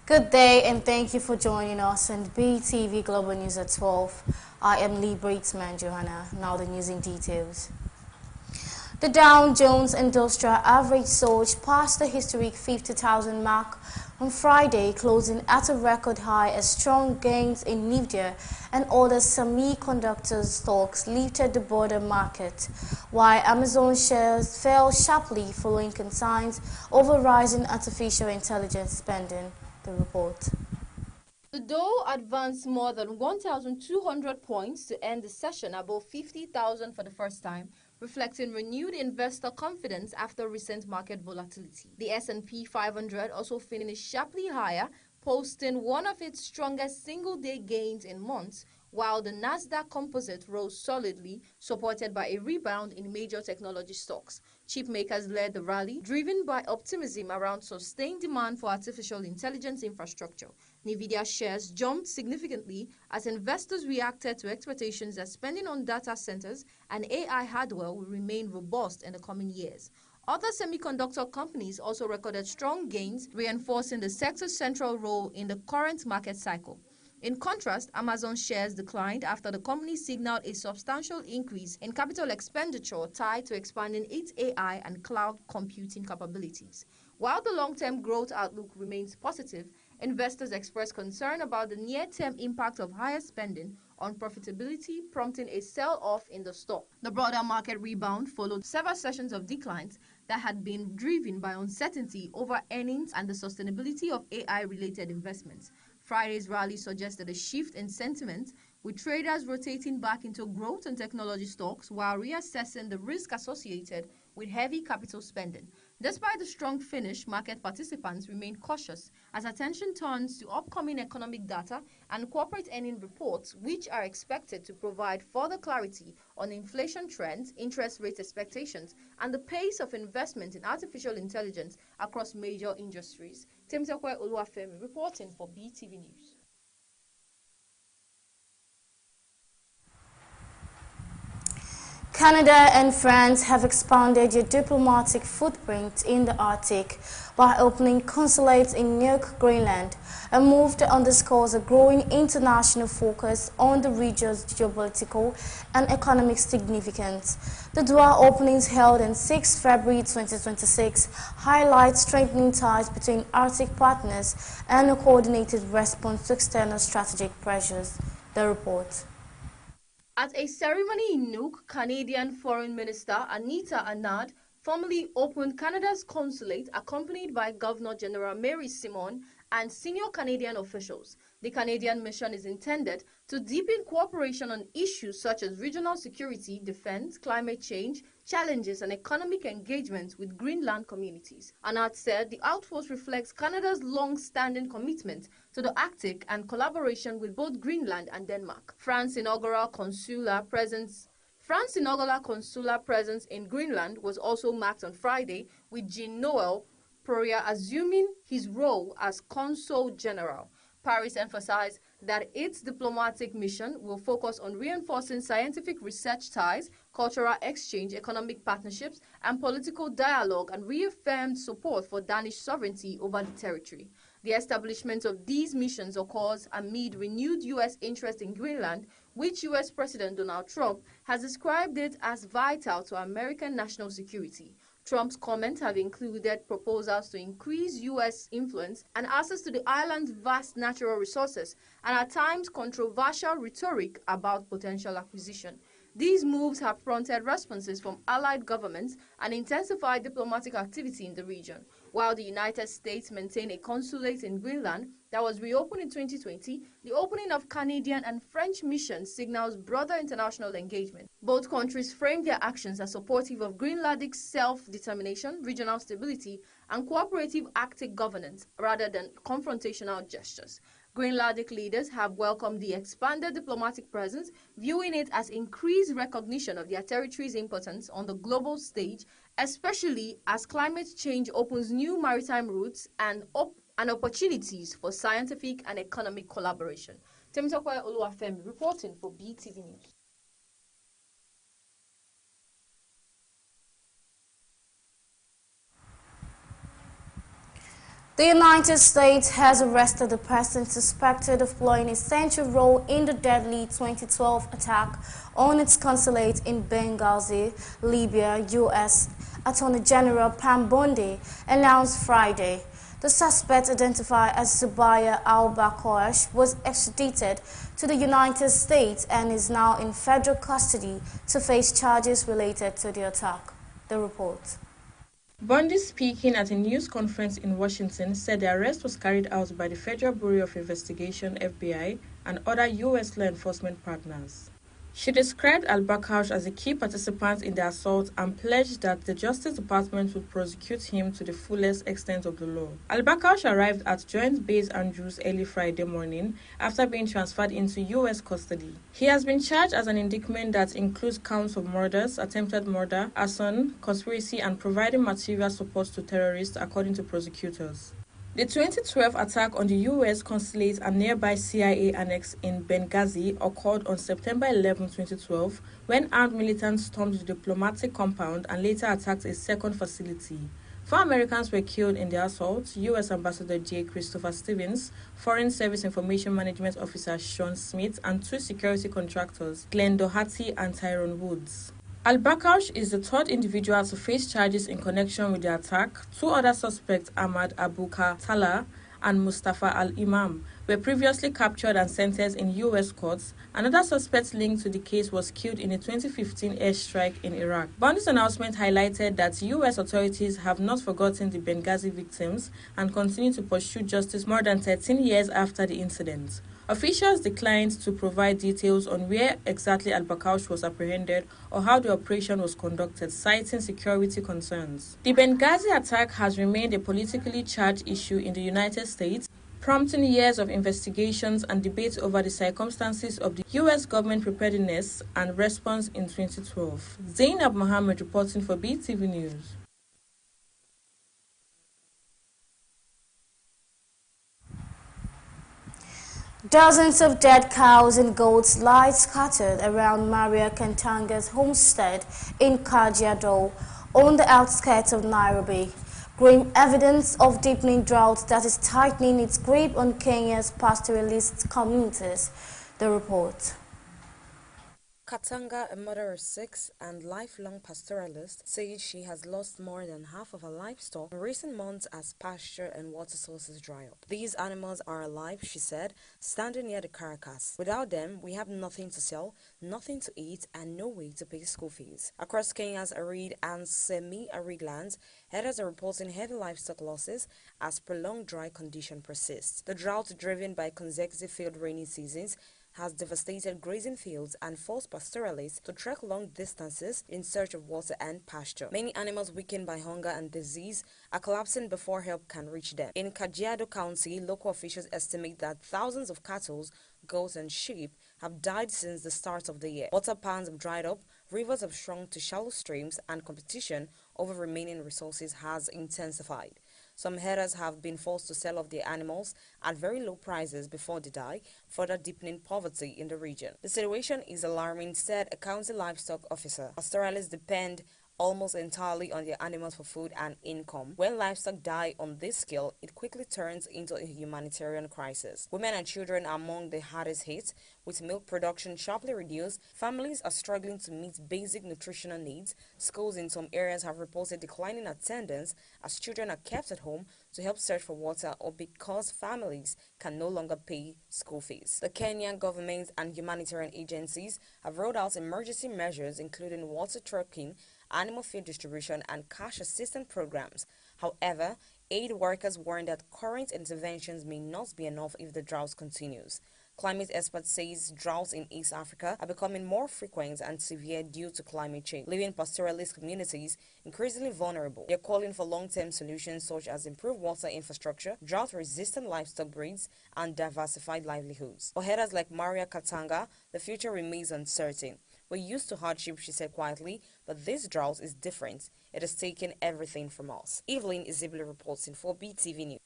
Good day and thank you for joining us on Beetv Global News at 12. I am Lee Bratesman Johanna. Now the news in details. The Dow Jones Industrial Average surged past the historic 50,000 mark on Friday, closing at a record high as strong gains in Nvidia and other semiconductor stocks lifted the broader market, while Amazon shares fell sharply following concerns over rising artificial intelligence spending. The report. The Dow advanced more than 1,200 points to end the session above 50,000 for the first time, reflecting renewed investor confidence after recent market volatility. The S&P 500 also finished sharply higher, posting one of its strongest single-day gains in months, while the Nasdaq Composite rose solidly, supported by a rebound in major technology stocks. Chip makers led the rally, driven by optimism around sustained demand for artificial intelligence infrastructure. Nvidia shares jumped significantly as investors reacted to expectations that spending on data centers and AI hardware will remain robust in the coming years. Other semiconductor companies also recorded strong gains, reinforcing the sector's central role in the current market cycle. In contrast, Amazon shares declined after the company signaled a substantial increase in capital expenditure tied to expanding its AI and cloud computing capabilities. While the long-term growth outlook remains positive, investors express concern about the near-term impact of higher spending on profitability, prompting a sell-off in the stock. The broader market rebound followed several sessions of declines that had been driven by uncertainty over earnings and the sustainability of AI-related investments. Friday's rally suggested a shift in sentiment, with traders rotating back into growth and technology stocks while reassessing the risk associated with heavy capital spending. Despite the strong finish, market participants remain cautious as attention turns to upcoming economic data and corporate earning reports, which are expected to provide further clarity on inflation trends, interest rate expectations, and the pace of investment in artificial intelligence across major industries. Temsekwe Oluwafemi reporting for Beetv News. Canada and France have expanded their diplomatic footprint in the Arctic by opening consulates in Nuuk, Greenland, a move that underscores a growing international focus on the region's geopolitical and economic significance. The dual openings held on 6 February 2026 highlight strengthening ties between Arctic partners and a coordinated response to external strategic pressures. The report. At a ceremony in Nuuk, Canadian Foreign Minister Anita Anand formally opened Canada's consulate, accompanied by Governor-General Mary Simon and senior Canadian officials. The Canadian mission is intended to deepen cooperation on issues such as regional security, defense, climate change, challenges, and economic engagement with Greenland communities. Anand said the outpost reflects Canada's long-standing commitment to the Arctic and collaboration with both Greenland and Denmark. France's inaugural consular presence in Greenland was also marked on Friday, with Jean-Noël Poirier assuming his role as Consul General. Paris emphasized that its diplomatic mission will focus on reinforcing scientific research ties, cultural exchange, economic partnerships, and political dialogue, and reaffirmed support for Danish sovereignty over the territory. The establishment of these missions occurs amid renewed U.S. interest in Greenland, which U.S. President Donald Trump has described it as vital to American national security. Trump's comments have included proposals to increase U.S. influence and access to the island's vast natural resources, and at times controversial rhetoric about potential acquisition. These moves have prompted responses from allied governments and intensified diplomatic activity in the region. While the United States maintained a consulate in Greenland that was reopened in 2020, the opening of Canadian and French missions signals broader international engagement. Both countries framed their actions as supportive of Greenlandic self-determination, regional stability, and cooperative Arctic governance rather than confrontational gestures. Greenlandic leaders have welcomed the expanded diplomatic presence, viewing it as increased recognition of their territory's importance on the global stage, especially as climate change opens new maritime routes and opportunities for scientific and economic collaboration. Temitope Oluwafemi reporting for BTV News. The United States has arrested the person suspected of playing a central role in the deadly 2012 attack on its consulate in Benghazi, Libya. U.S. Attorney General Pam Bondi announced Friday. The suspect, identified as Zubair al-Bakosh, was extradited to the United States and is now in federal custody to face charges related to the attack. The report. Bondi, speaking at a news conference in Washington, said the arrest was carried out by the Federal Bureau of Investigation (FBI) and other U.S. law enforcement partners. She described al-Bakosh as a key participant in the assault and pledged that the Justice Department would prosecute him to the fullest extent of the law. Al-Bakosh arrived at Joint Base Andrews early Friday morning after being transferred into U.S. custody. He has been charged as an indictment that includes counts of murders, attempted murder, arson, conspiracy, and providing material support to terrorists, according to prosecutors. The 2012 attack on the U.S. consulate and nearby CIA annex in Benghazi occurred on September 11, 2012, when armed militants stormed the diplomatic compound and later attacked a second facility. 4 Americans were killed in the assault: U.S. Ambassador J. Christopher Stevens, Foreign Service Information Management Officer Sean Smith, and 2 security contractors, Glenn Doherty and Tyrone Woods. Al-Bakosh is the 3rd individual to face charges in connection with the attack. 2 other suspects, Ahmad Abu Khatala and Mustafa Al-Imam, were previously captured and sentenced in U.S. courts. Another suspect linked to the case was killed in a 2015 airstrike in Iraq. Bondi's announcement highlighted that U.S. authorities have not forgotten the Benghazi victims and continue to pursue justice more than 13 years after the incident. Officials declined to provide details on where exactly al-Bakosh was apprehended or how the operation was conducted, citing security concerns. The Benghazi attack has remained a politically charged issue in the United States, prompting years of investigations and debates over the circumstances of the U.S. government preparedness and response in 2012. Zainab Mohammed reporting for BTV News. Dozens of dead cows and goats lie scattered around Maria Kantanga's homestead in Kajiado, on the outskirts of Nairobi, grim evidence of deepening drought that is tightening its grip on Kenya's pastoralist communities. The report. Katanga, a mother of 6 and lifelong pastoralist, said she has lost more than half of her livestock in recent months as pasture and water sources dry up. These animals are alive, she said, standing near the carcass. Without them, we have nothing to sell, nothing to eat, and no way to pay school fees. Across Kenya's arid and semi-arid lands, herders are reporting heavy livestock losses as prolonged dry condition persists. The drought, driven by consecutive failed rainy seasons, has devastated grazing fields and forced pastoralists to trek long distances in search of water and pasture. Many animals weakened by hunger and disease are collapsing before help can reach them. In Kajiado County, local officials estimate that thousands of cattle, goats and sheep have died since the start of the year. Water ponds have dried up, rivers have shrunk to shallow streams, and competition over remaining resources has intensified. Some herders have been forced to sell off their animals at very low prices before they die, further deepening poverty in the region. The situation is alarming, said a county livestock officer. Pastoralists depend almost entirely on their animals for food and income. When livestock die on this scale, it quickly turns into a humanitarian crisis. Women and children are among the hardest hit, with milk production sharply reduced. Families are struggling to meet basic nutritional needs. Schools in some areas have reported declining attendance as children are kept at home to help search for water or because families can no longer pay school fees. The Kenyan government and humanitarian agencies have rolled out emergency measures including water trucking, animal feed distribution, and cash assistance programs. However, Aid workers warn that current interventions may not be enough if the drought continues. Climate experts say droughts in East Africa are becoming more frequent and severe due to climate change, leaving pastoralist communities increasingly vulnerable. They're calling for long-term solutions such as improved water infrastructure, drought-resistant livestock breeds, and diversified livelihoods. For herders like Maria Katanga, the future remains uncertain. "We're used to hardship," she said quietly, "but this drought is different. It has taken everything from us." Evelyn Izibili reporting for BTV News.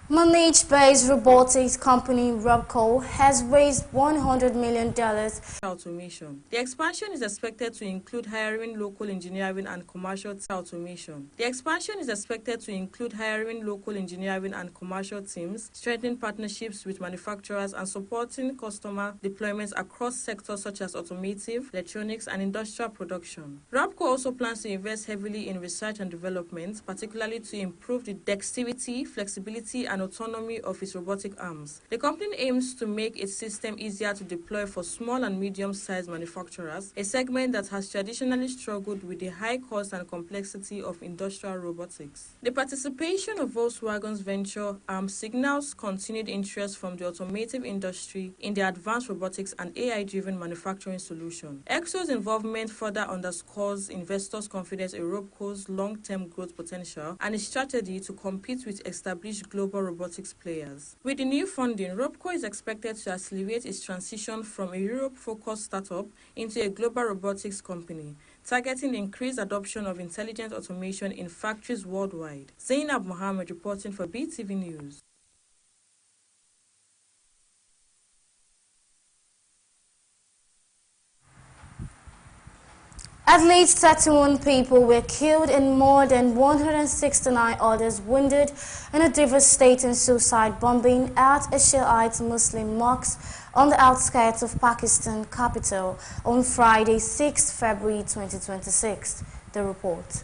Managed-based robotics company Robco has raised $100 million. Automation. The expansion is expected to include hiring local engineering and commercial automation. The expansion is expected to include hiring local engineering and commercial teams, strengthening partnerships with manufacturers, and supporting customer deployments across sectors such as automotive, electronics, and industrial production. Robco also plans to invest heavily in research and development, particularly to improve the dexterity, flexibility, and autonomy of its robotic arms. The company aims to make its system easier to deploy for small and medium-sized manufacturers, a segment that has traditionally struggled with the high cost and complexity of industrial robotics. The participation of Volkswagen's venture arm signals continued interest from the automotive industry in the advanced robotics and AI-driven manufacturing solution. Exo's involvement further underscores investors' confidence in Robco's long-term growth potential and its strategy to compete with established global robotics players. With the new funding, Robco is expected to accelerate its transition from a Europe-focused startup into a global robotics company, targeting increased adoption of intelligent automation in factories worldwide. Zainab Mohammed reporting for BTV News. At least 31 people were killed and more than 169 others wounded in a devastating suicide bombing at a Shiite Muslim mosque on the outskirts of Pakistan capital on Friday, 6 February 2026. The report.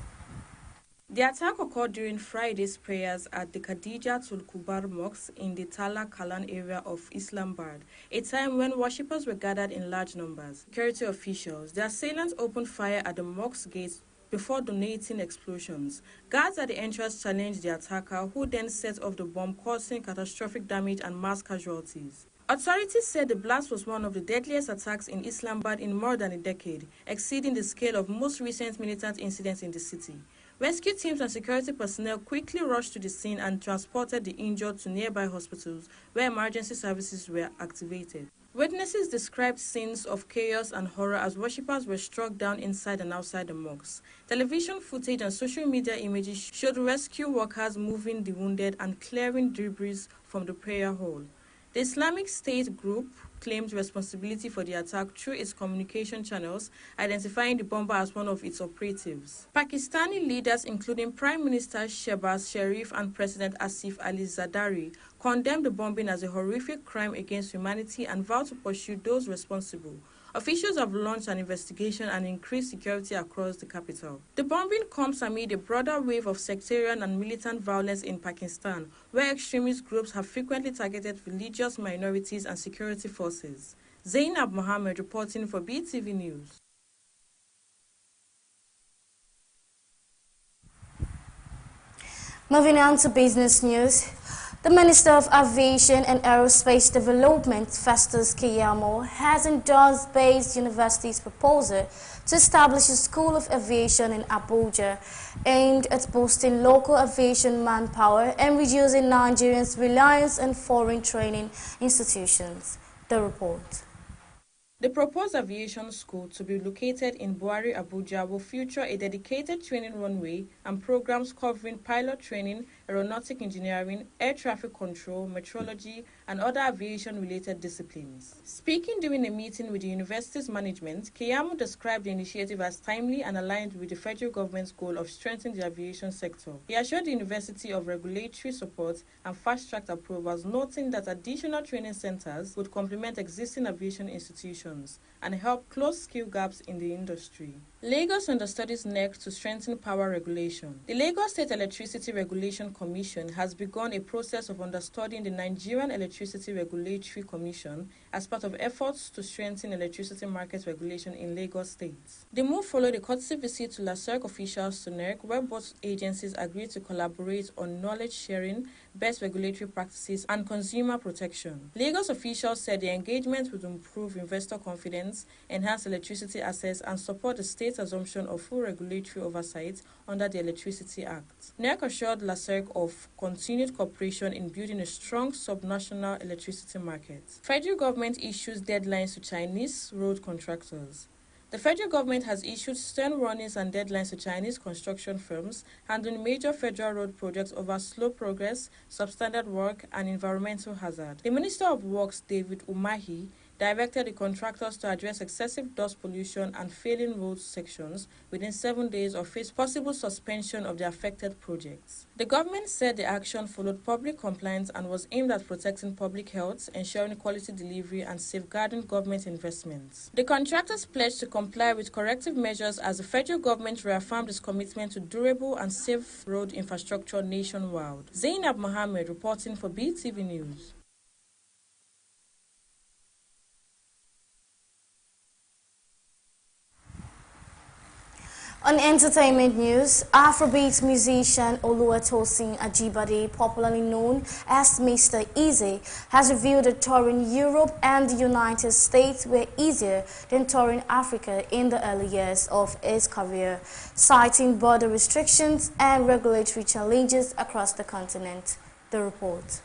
The attack occurred during Friday's prayers at the Khadijatul Kubar Mosque in the Tala Kalan area of Islamabad, a time when worshippers were gathered in large numbers. Security officials, the assailants opened fire at the mosque gates before detonating explosions. Guards at the entrance challenged the attacker, who then set off the bomb, causing catastrophic damage and mass casualties. Authorities said the blast was one of the deadliest attacks in Islamabad in more than a decade, exceeding the scale of most recent militant incidents in the city. Rescue teams and security personnel quickly rushed to the scene and transported the injured to nearby hospitals, where emergency services were activated. Witnesses described scenes of chaos and horror as worshippers were struck down inside and outside the mosque. Television footage and social media images showed rescue workers moving the wounded and clearing debris from the prayer hall. The Islamic State group claimed responsibility for the attack through its communication channels, identifying the bomber as one of its operatives. Pakistani leaders, including Prime Minister Shehbaz Sharif and President Asif Ali Zardari, condemned the bombing as a horrific crime against humanity and vowed to pursue those responsible. Officials have launched an investigation and increased security across the capital. The bombing comes amid a broader wave of sectarian and militant violence in Pakistan, where extremist groups have frequently targeted religious minorities and security forces. Zainab Mohammed reporting for BTV News. Moving on to business news. The Minister of Aviation and Aerospace Development, Festus Keyamo, has endorsed Bayes University's proposal to establish a School of Aviation in Abuja aimed at boosting local aviation manpower and reducing Nigerians' reliance on foreign training institutions. The report. The proposed aviation school to be located in Buhari, Abuja will feature a dedicated training runway and programs covering pilot training, aeronautic engineering, air traffic control, meteorology, and other aviation-related disciplines. Speaking during a meeting with the university's management, Keyamo described the initiative as timely and aligned with the federal government's goal of strengthening the aviation sector. He assured the university of regulatory support and fast-tracked approvals, noting that additional training centers would complement existing aviation institutions and help close skill gaps in the industry. Lagos understudies next to strengthen power regulation. The Lagos State Electricity Regulation Commission has begun a process of understudying the Nigerian Electricity Regulatory Commission as part of efforts to strengthen electricity market regulation in Lagos State. The move followed a courtesy visit to LASERC officials to NERC, where both agencies agreed to collaborate on knowledge sharing, best regulatory practices, and consumer protection. Lagos officials said the engagement would improve investor confidence, enhance electricity access, and support the state's assumption of full regulatory oversight under the Electricity Act. NERC assured LASERC of continued cooperation in building a strong subnational electricity market. Federal government issues deadlines to Chinese road contractors. The federal government has issued stern warnings and deadlines to Chinese construction firms handling major federal road projects over slow progress, substandard work, and environmental hazard. The Minister of Works, David Umahi, directed the contractors to address excessive dust pollution and failing road sections within 7 days or face possible suspension of the affected projects. The government said the action followed public compliance and was aimed at protecting public health, ensuring quality delivery, and safeguarding government investments. The contractors pledged to comply with corrective measures as the federal government reaffirmed its commitment to durable and safe road infrastructure nationwide. Zainab Mohammed reporting for Beetv News. On entertainment news, Afrobeat musician Oluwatosin Ajibade, popularly known as Mr. Easy, has revealed that touring Europe and the United States were easier than touring Africa in the early years of his career, citing border restrictions and regulatory challenges across the continent. The report.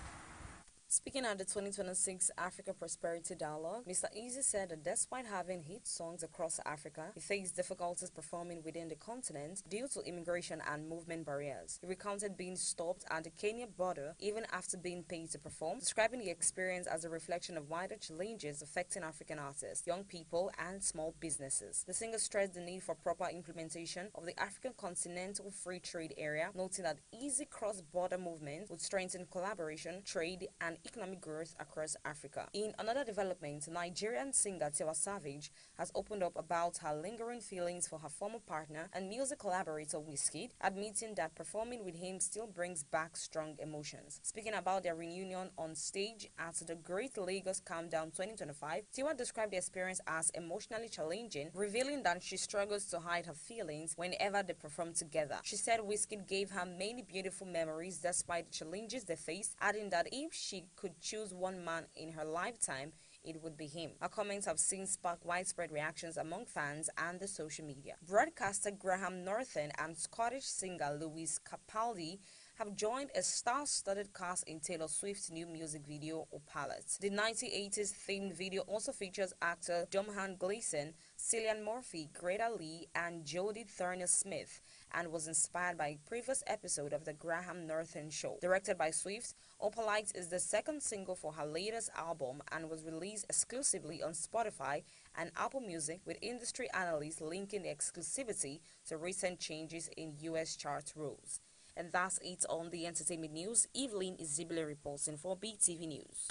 Speaking at the 2026 Africa Prosperity Dialogue, Mr. Easy said that despite having hit songs across Africa, he faced difficulties performing within the continent due to immigration and movement barriers. He recounted being stopped at the Kenya border even after being paid to perform, describing the experience as a reflection of wider challenges affecting African artists, young people, and small businesses. The singer stressed the need for proper implementation of the African Continental Free Trade Area, noting that easy cross-border movement would strengthen collaboration, trade, and economic growth across Africa. In another development, Nigerian singer Tiwa Savage has opened up about her lingering feelings for her former partner and music collaborator Wizkid, admitting that performing with him still brings back strong emotions. Speaking about their reunion on stage at the Great Lagos Countdown 2025, Tiwa described the experience as emotionally challenging, revealing that she struggles to hide her feelings whenever they perform together. She said Wizkid gave her many beautiful memories despite the challenges they faced, adding that if she could choose one man in her lifetime, it would be him. Her comments have since sparked widespread reactions among fans and the social media. Broadcaster Graham Norton and Scottish singer Lewis Capaldi have joined a star-studded cast in Taylor Swift's new music video, Opalette. The 1980s themed video also features actor Domhnall Gleeson, Cillian Murphy, Greta Lee, and Jodie Turner-Smith, and was inspired by a previous episode of the Graham Norton Show. Directed by Swift, Opalite is the second single for her latest album and was released exclusively on Spotify and Apple Music, with industry analysts linking the exclusivity to recent changes in US chart rules. And that's it on the entertainment news. Evelyn Izibile reporting for Beetv News.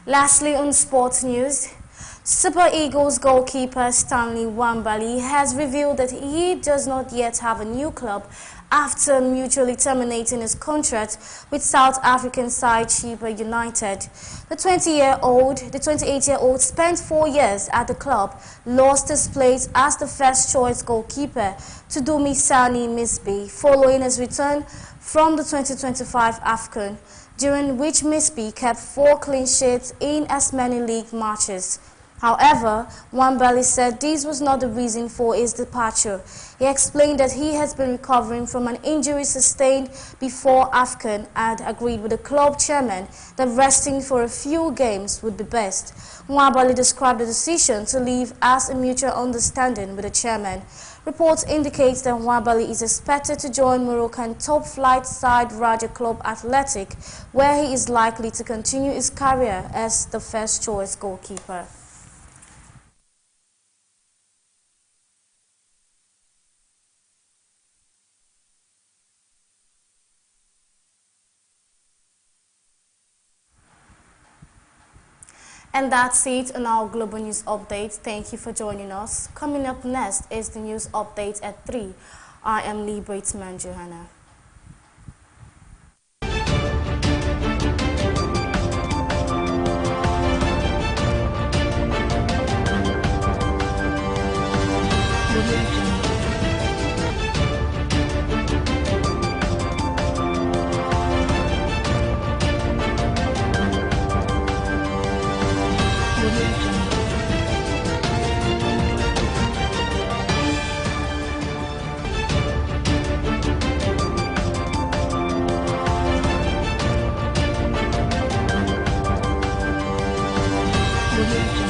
Lastly, on sports news, Super Eagles goalkeeper Stanley Nwabali has revealed that he does not yet have a new club after mutually terminating his contract with South African side Sheffield United. The 28-year-old spent 4 years at the club, lost his place as the first-choice goalkeeper to Dumisani Misby following his return from the 2025 AFCON, during which Misby kept 4 clean sheets in as many league matches. However, Nwabali said this was not the reason for his departure. He explained that he has been recovering from an injury sustained before AFCON and agreed with the club chairman that resting for a few games would be best. Nwabali described the decision to leave as a mutual understanding with the chairman. Reports indicate that Nwabali is expected to join Moroccan top-flight side Raja Club Athletic, where he is likely to continue his career as the first-choice goalkeeper. And that's it on our Global News Update. Thank you for joining us. Coming up next is the news update at 3. I am Lee Bratesman Johanna. Audio